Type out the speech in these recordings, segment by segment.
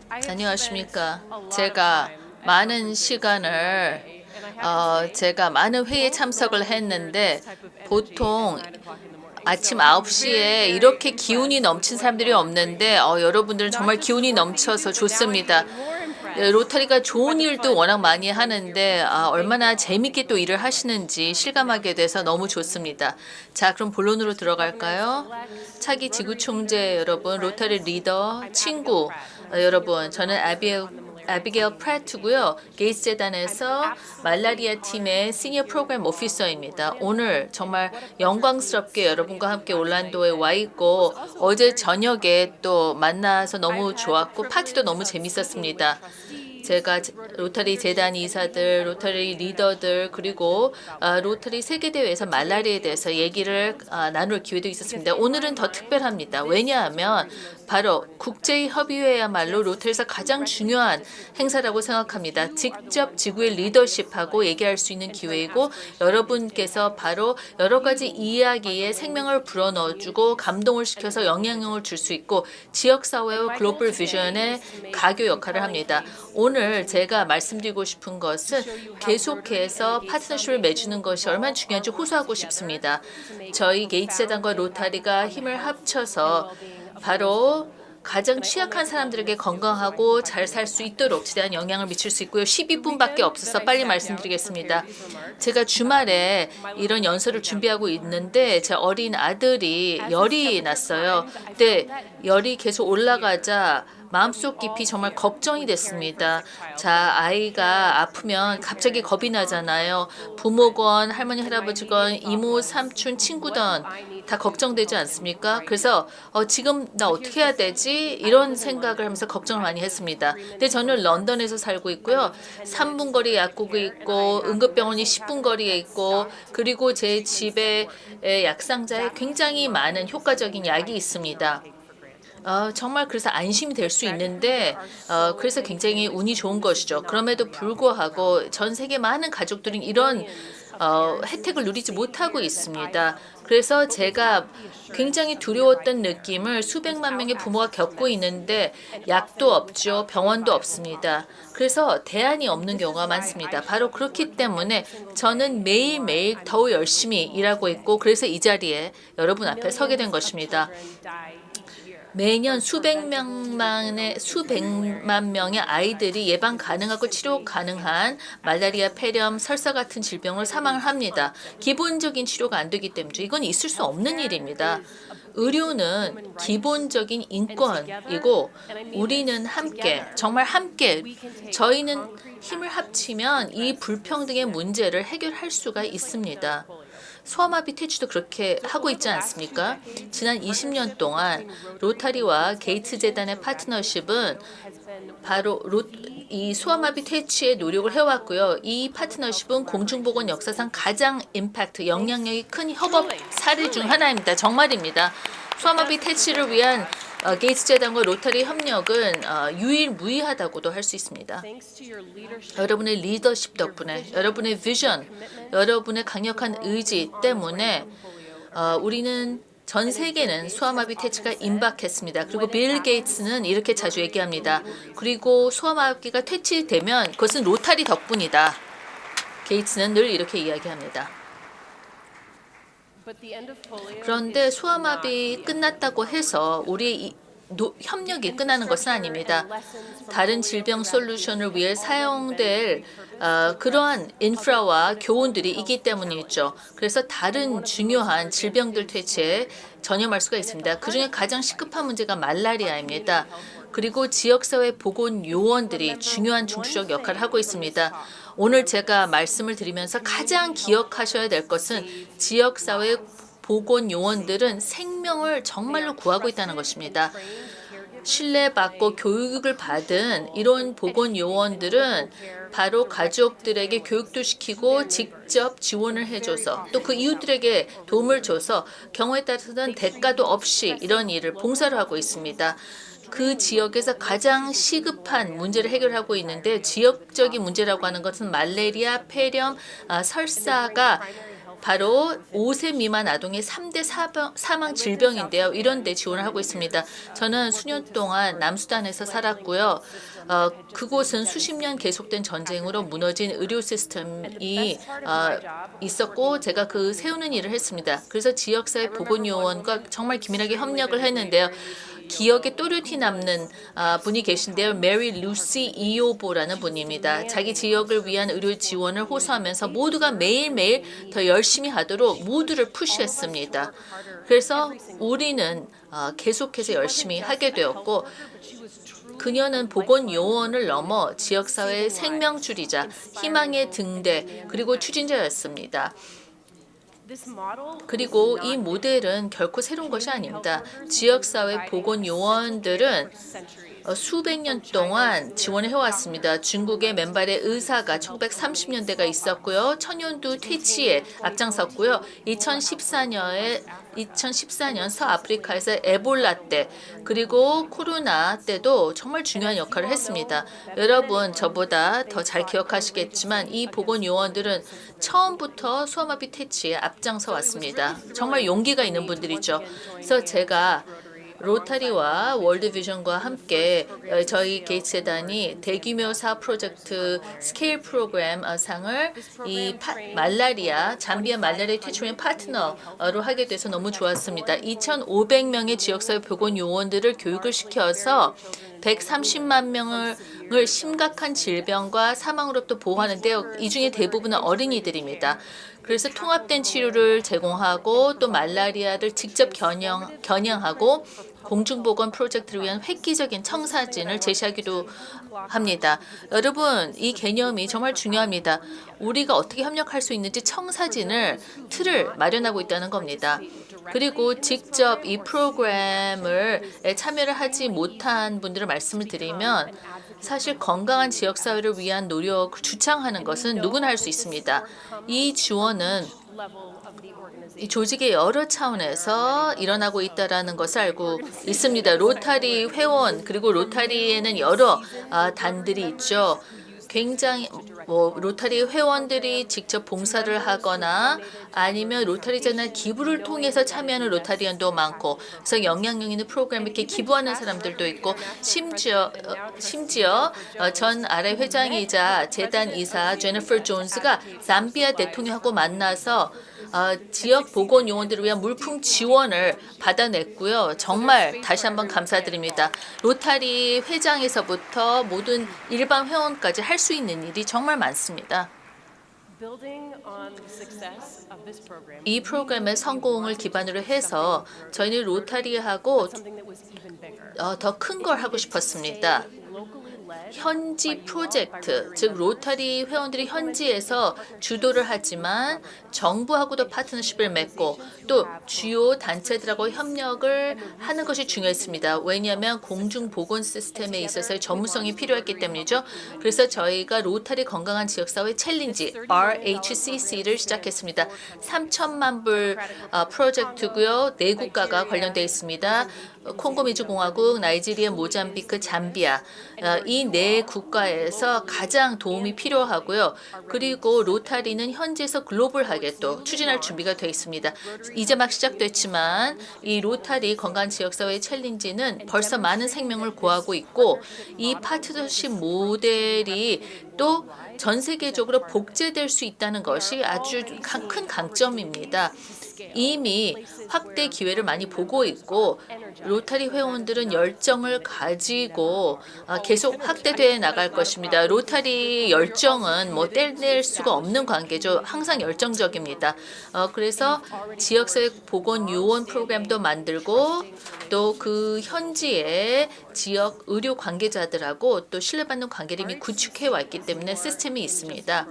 안녕하십니까. 제가 많은 시간을 제가 많은 회의에 참석을 했는데 보통 아침 9시에 이렇게 기운이 넘친 사람들이 없는데 여러분들은 정말 기운이 넘쳐서 좋습니다. 로터리가 좋은 일도 워낙 많이 하는데 얼마나 재밌게 또 일을 하시는지 실감하게 돼서 너무 좋습니다. 자, 그럼 본론으로 들어갈까요? 차기 지구총재 여러분, 로터리 리더, 친구 여러분, 저는 아비게일 프래트고요. 게이츠 재단에서 말라리아 팀의 시니어 프로그램 오피서입니다. 오늘 정말 영광스럽게 여러분과 함께 올란도에 와 있고 어제 저녁에 또 만나서 너무 좋았고 파티도 너무 재밌었습니다. 제가 로터리 재단 이사들, 로터리 리더들 그리고 로터리 세계대회에서 말라리아에 대해서 얘기를 나눌 기회도 있었습니다. 오늘은 더 특별합니다. 왜냐하면 바로 국제협의회야말로 로터리에서 가장 중요한 행사라고 생각합니다. 직접 지구의 리더십하고 얘기할 수 있는 기회이고 여러분께서 바로 여러 가지 이야기에 생명을 불어넣어주고 감동을 시켜서 영향력을 줄 수 있고 지역사회와 글로벌 비전의 가교 역할을 합니다. 오늘 제가 말씀드리고 싶은 것은 계속해서 파트너십을 맺는 것이 얼마나 중요한지 호소하고 싶습니다. 저희 게이츠 재단과 로타리가 힘을 합쳐서 바로 가장 취약한 사람들에게 건강하고 잘 살 수 있도록 최대한 영향을 미칠 수 있고요. 12분밖에 없어서 빨리 말씀드리겠습니다. 제가 주말에 이런 연설을 준비하고 있는데 제 어린 아들이 열이 났어요. 근데 열이 계속 올라가자 마음속 깊이 정말 걱정이 됐습니다. 자, 아이가 아프면 갑자기 겁이 나잖아요. 부모건, 할머니, 할아버지건, 이모, 삼촌, 친구든 다 걱정되지 않습니까? 그래서 지금 나 어떻게 해야 되지? 이런 생각을 하면서 걱정을 많이 했습니다. 근데 저는 런던에서 살고 있고요. 3분 거리에 약국이 있고 응급병원이 10분 거리에 있고 그리고 제 집에 약상자에 굉장히 많은 효과적인 약이 있습니다. 정말 그래서 안심이 될 수 있는데 그래서 굉장히 운이 좋은 것이죠. 그럼에도 불구하고 전 세계 많은 가족들은 이런 혜택을 누리지 못하고 있습니다. 그래서 제가 굉장히 두려웠던 느낌을 수백만 명의 부모가 겪고 있는데 약도 없죠. 병원도 없습니다. 그래서 대안이 없는 경우가 많습니다. 바로 그렇기 때문에 저는 매일매일 더 열심히 일하고 있고 그래서 이 자리에 여러분 앞에 서게 된 것입니다. 매년 수백만 명의 아이들이 예방 가능하고 치료 가능한 말라리아, 폐렴, 설사 같은 질병을 사망을 합니다. 기본적인 치료가 안 되기 때문이죠. 이건 있을 수 없는 일입니다. 의료는 기본적인 인권이고 우리는 함께 정말 함께 저희는 힘을 합치면 이 불평등의 문제를 해결할 수가 있습니다. 소아마비 퇴치도 그렇게 하고 있지 않습니까? 지난 20년 동안 로타리와 게이츠 재단의 파트너십은 바로 이 소아마비 퇴치에 노력을 해왔고요. 이 파트너십은 공중보건 역사상 가장 임팩트, 영향력이 큰 협업 사례 중 하나입니다. 정말입니다. 소아마비 퇴치를 위한 게이츠 재단과 로타리 협력은 유일무이하다고도 할 수 있습니다. 여러분의 리더십 덕분에, 여러분의 비전, 여러분의 강력한 의지 때문에 우리는 전 세계는 소아마비 퇴치가 임박했습니다. 그리고 빌 게이츠는 이렇게 자주 얘기합니다. 그리고 소아마비가 퇴치되면 그것은 로타리 덕분이다. 게이츠는 늘 이렇게 이야기합니다. 그런데 소아마비 끝났다고 해서 우리의 협력이 끝나는 것은 아닙니다. 다른 질병 솔루션을 위해 사용될 그러한 인프라와 교훈들이 있기 때문이죠. 그래서 다른 중요한 질병들 퇴치에 전념할 수가 있습니다. 그중에 가장 시급한 문제가 말라리아입니다. 그리고 지역사회 보건 요원들이 중요한 중추적 역할을 하고 있습니다. 오늘 제가 말씀을 드리면서 가장 기억하셔야 될 것은 지역사회 보건 요원들은 생명을 정말로 구하고 있다는 것입니다. 신뢰받고 교육을 받은 이런 보건 요원들은 바로 가족들에게 교육도 시키고 직접 지원을 해줘서 또 그 이웃들에게 도움을 줘서 경우에 따라서는 대가도 없이 이런 일을 봉사를 하고 있습니다. 그 지역에서 가장 시급한 문제를 해결하고 있는데 지역적인 문제라고 하는 것은 말레리아, 폐렴, 설사가 바로 5세 미만 아동의 3대 사망 질병인데요. 이런 데 지원을 하고 있습니다. 저는 수년 동안 남수단에서 살았고요. 그곳은 수십 년 계속된 전쟁으로 무너진 의료 시스템이 있었고 제가 그 세우는 일을 했습니다. 그래서 지역사회 보건요원과 정말 긴밀하게 협력을 했는데요. 기억에 또렷이 남는 분이 계신데요. 메리 루시 이오보라는 분입니다. 자기 지역을 위한 의료 지원을 호소하면서 모두가 매일매일 더 열심히 하도록 모두를 푸시했습니다. 그래서 우리는 계속해서 열심히 하게 되었고 그녀는 보건요원을 넘어 지역사회의 생명줄이자 희망의 등대 그리고 추진자였습니다. 그리고 이 모델은 결코 새로운 것이 아닙니다. 지역사회 보건요원들은 수백 년 동안 지원을 해왔습니다. 중국의 맨발의 의사가 1930년대가 있었고요. 천연두 퇴치에 앞장섰고요. 2014년 서아프리카에서 에볼라 때 그리고 코로나 때도 정말 중요한 역할을 했습니다. 여러분 저보다 더 잘 기억하시겠지만 이 보건요원들은 처음부터 소아마비 퇴치에 앞장서 왔습니다. 정말 용기가 있는 분들이죠. 그래서 제가 로타리와 월드비전과 함께 저희 게이츠 재단이 대규모 사업 프로젝트 스케일 프로그램 상을 이 말라리아 잠비아 말라리아 퇴치원 파트너로 하게 돼서 너무 좋았습니다. 2,500명의 지역사회 보건 요원들을 교육을 시켜서 130만 명을 심각한 질병과 사망으로부터 보호하는데요. 이 중에 대부분은 어린이들입니다. 그래서 통합된 치료를 제공하고 또 말라리아를 직접 겨냥하고 공중보건 프로젝트를 위한 획기적인 청사진을 제시하기도 합니다. 여러분 이 개념이 정말 중요합니다. 우리가 어떻게 협력할 수 있는지 청사진을 틀을 마련하고 있다는 겁니다. 그리고 직접 이 프로그램을 참여를 하지 못한 분들을 말씀을 드리면 사실 건강한 지역사회를 위한 노력을 주창하는 것은 누구나 할 수 있습니다. 이 지원은 이 조직의 여러 차원에서 일어나고 있다는 것을 알고 있습니다. 로타리 회원 그리고 로타리에는 여러 단들이 있죠. 굉장히 로타리 회원들이 직접 봉사를 하거나 아니면 로타리 재단 기부를 통해서 참여하는 로타리언도 많고 그래서 영향력 있는 프로그램 이렇게 기부하는 사람들도 있고 심지어 전 아래 회장이자 재단 이사 제니퍼 존스가 잠비아 대통령하고 만나서 지역 보건 요원들을 위한 물품 지원을 받아냈고요. 정말 다시 한번 감사드립니다. 로타리 회장에서부터 모든 일반 회원까지 할 수 있는 일이 정말 많습니다. 이 프로그램의 성공을 기반으로 해서 저희는 로타리하고 더 큰 걸 하고 싶었습니다. 현지 프로젝트, 즉 로타리 회원들이 현지에서 주도를 하지만 정부하고도 파트너십을 맺고 또 주요 단체들하고 협력을 하는 것이 중요했습니다. 왜냐하면 공중보건 시스템에 있어서의 전문성이 필요했기 때문이죠. 그래서 저희가 로타리 건강한 지역사회 챌린지 RHCC를 시작했습니다. 3천만 불 프로젝트고요. 4국가가 관련되어 있습니다. 콩고 민주공화국, 나이지리아, 모잠비크, 잠비아 이 4국가에서 가장 도움이 필요하고요. 그리고 로타리는 현지에서 글로벌하게 또 추진할 준비가 되어 있습니다. 이제 막 시작됐지만 이 로타리 건강 지역사회 챌린지는 벌써 많은 생명을 구하고 있고 이 파트너십 모델이 또 전 세계적으로 복제될 수 있다는 것이 아주 큰 강점입니다. 이미 확대 기회를 많이 보고 있고 로타리 회원들은 열정을 가지고 계속 확대되어 나갈 것입니다. 로타리 열정은 뭐 뗄 수가 없는 관계죠. 항상 열정적입니다. 그래서 지역사회 보건 요원 프로그램도 만들고 또 그 현지의 지역 의료 관계자들하고 또 신뢰받는 관계를 이미 구축해 왔기 때문에 시스템이 있습니다.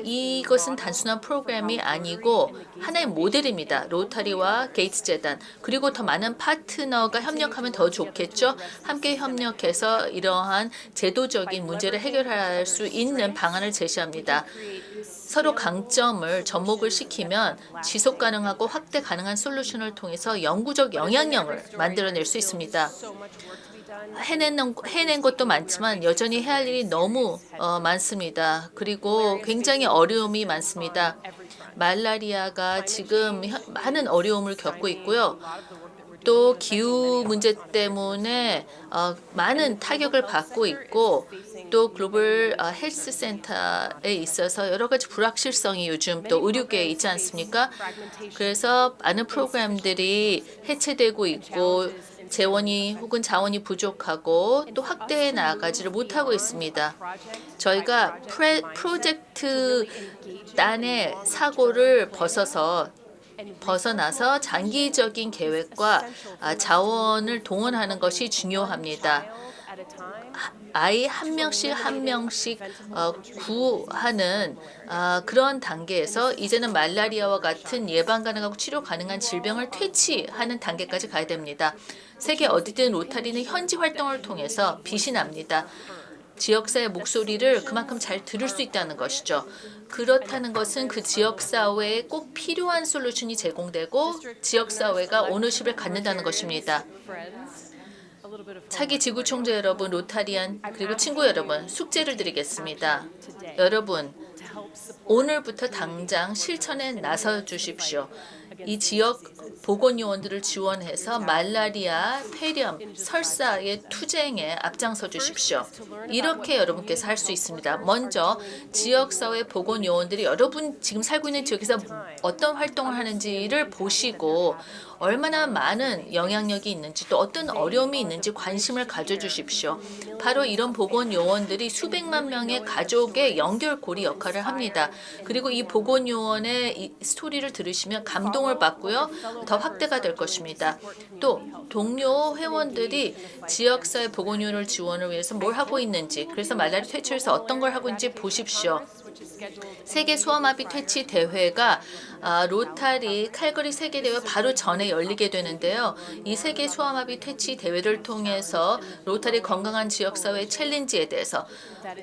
이것은 단순한 프로그램이 아니고 하나의 모델입니다. 로타리와 게이츠 재단 그리고 더 많은 파트너가 협력하면 더 좋겠죠. 함께 협력해서 이러한 제도적인 문제를 해결할 수 있는 방안을 제시합니다. 서로 강점을 접목을 시키면 지속 가능하고 확대 가능한 솔루션을 통해서 영구적 영향력을 만들어낼 수 있습니다. 해낸 것도 많지만 여전히 해야 할 일이 너무 많습니다. 그리고 굉장히 어려움이 많습니다. 말라리아가 지금 많은 어려움을 겪고 있고요. 또 기후 문제 때문에 많은 타격을 받고 있고 또 글로벌 헬스 센터에 있어서 여러 가지 불확실성이 요즘 또 의료계에 있지 않습니까? 그래서 많은 프로그램들이 해체되고 있고 재원이 혹은 자원이 부족하고 또 확대해 나가지를 못하고 있습니다. 저희가 프로젝트 단의 사고를 벗어나서 장기적인 계획과 자원을 동원하는 것이 중요합니다. 아이 한 명씩 구하는 그런 단계에서 이제는 말라리아와 같은 예방 가능하고 치료 가능한 질병을 퇴치하는 단계까지 가야 됩니다. 세계 어디든 로타리는 현지 활동을 통해서 빛이 납니다. 지역사회 목소리를 그만큼 잘 들을 수 있다는 것이죠. 그렇다는 것은 그 지역사회에 꼭 필요한 솔루션이 제공되고 지역사회가 오너십을 갖는다는 것입니다. 차기 지구 총재 여러분, 로타리안 그리고 친구 여러분, 숙제를 드리겠습니다. 여러분, 오늘부터 당장 실천에 나서 주십시오. 이 지역 보건요원들을 지원해서 말라리아, 폐렴, 설사의 투쟁에 앞장서 주십시오. 이렇게 여러분께서 할 수 있습니다. 먼저 지역사회 보건요원들이 여러분 지금 살고 있는 지역에서 어떤 활동을 하는지를 보시고 얼마나 많은 영향력이 있는지 또 어떤 어려움이 있는지 관심을 가져주십시오. 바로 이런 보건요원들이 수백만 명의 가족의 연결고리 역할을 합니다. 그리고 이 보건요원의 이 스토리를 들으시면 감동을 받고요. 더 확대가 될 것입니다. 또 동료 회원들이 지역사회 보건요원을 지원을 위해서 뭘 하고 있는지 그래서 말라리아 퇴치에서 어떤 걸 하고 있는지 보십시오. 세계 소아마비 퇴치 대회가 로타리 칼거리 세계대회 바로 전에 열리게 되는데요. 이 세계 소아마비 퇴치 대회를 통해서 로타리 건강한 지역사회 챌린지에 대해서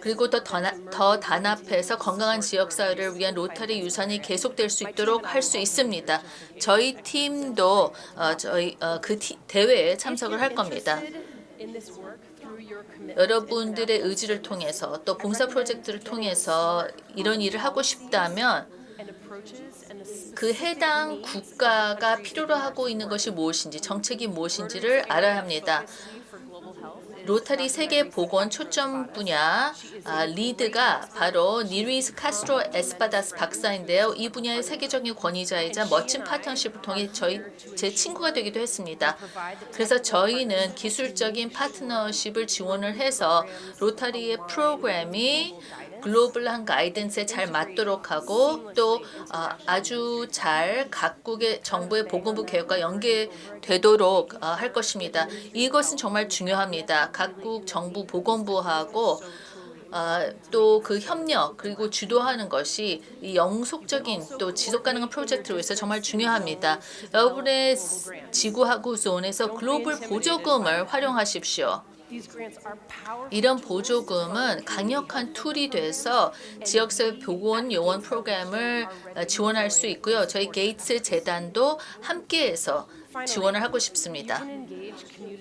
그리고 더 단합해서 건강한 지역사회를 위한 로타리 유산이 계속될 수 있도록 할 수 있습니다. 저희 팀도 그 대회에 참석을 할 겁니다. 여러분들의 의지를 통해서 또 봉사 프로젝트를 통해서 이런 일을 하고 싶다면 그 해당 국가가 필요로 하고 있는 것이 무엇인지 정책이 무엇인지를 알아야 합니다. 로타리 세계 보건 초점 분야 리드가 바로 니리스 카스트로 에스파다스 박사인데요. 이 분야의 세계적인 권위자이자 멋진 파트너십을 통해 제 친구가 되기도 했습니다. 그래서 저희는 기술적인 파트너십을 지원을 해서 로타리의 프로그램이 글로벌한 가이던스에 잘 맞도록 하고 또 아주 잘 각국의 정부의 보건부 계획과 연계되도록 할 것입니다. 이것은 정말 중요합니다. 각국 정부 보건부하고 또 그 협력 그리고 주도하는 것이 이 영속적인 또 지속 가능한 프로젝트를 위해서 정말 중요합니다. 여러분의 지구하고 존에서 글로벌 보조금을 활용하십시오. 이런 보조금은 강력한 툴이 돼서 지역사회 보건 요원 프로그램을 지원할 수 있고요. 저희 게이츠 재단도 함께해서 지원을 하고 싶습니다.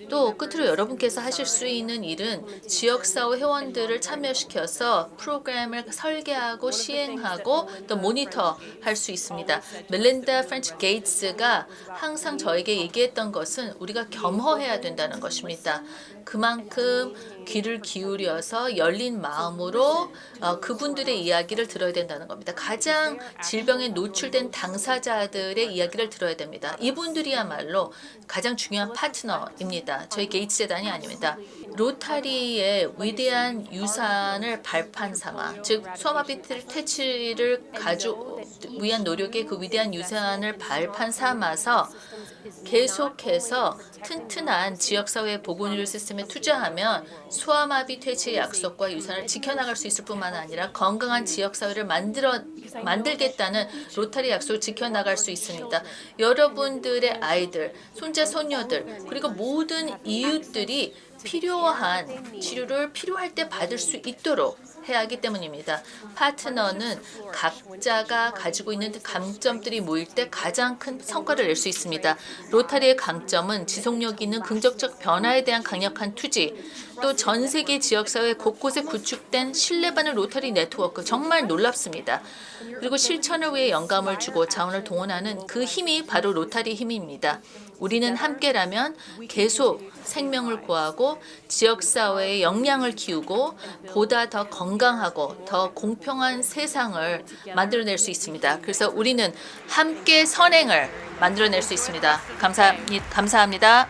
또 끝으로 여러분께서 하실 수 있는 일은 지역사회 회원들을 참여시켜서 프로그램을 설계하고 시행하고 또 모니터할 수 있습니다. 멜린다 프렌치 게이츠가 항상 저에게 얘기했던 것은 우리가 겸허해야 된다는 것입니다. 그만큼 귀를 기울여서 열린 마음으로 그분들의 이야기를 들어야 된다는 겁니다. 가장 질병에 노출된 당사자들의 이야기를 들어야 됩니다. 이분들이야말로 가장 중요한 파트너입니다. 저희 게이츠 재단이 아닙니다. 로타리의 위대한 유산을 발판 삼아 즉 소아마비 퇴치를 위한 노력의 그 위대한 유산을 발판 삼아서 계속해서 튼튼한 지역사회 보건의료 시스템에 투자하면 소아마비 퇴치의 약속과 유산을 지켜나갈 수 있을 뿐만 아니라 건강한 지역사회를 만들겠다는 로타리 약속을 지켜나갈 수 있습니다. 여러분들의 아이들, 손자, 손녀들 그리고 모든 이웃들이 필요한 치료를 필요할 때 받을 수 있도록 해야 하기 때문입니다. 파트너는 각자가 가지고 있는 강점들이 모일 때 가장 큰 성과를 낼 수 있습니다. 로타리의 강점은 지속력 있는 긍정적 변화에 대한 강력한 투지, 또 전 세계 지역사회 곳곳에 구축된 신뢰받는 로타리 네트워크, 정말 놀랍습니다. 그리고 실천을 위해 영감을 주고 자원을 동원하는 그 힘이 바로 로타리 힘입니다. 우리는 함께라면 계속 생명을 구하고 지역사회의 역량을 키우고 보다 더 건강하고 더 공평한 세상을 만들어낼 수 있습니다. 그래서 우리는 함께 선행을 만들어낼 수 있습니다. 감사합니다.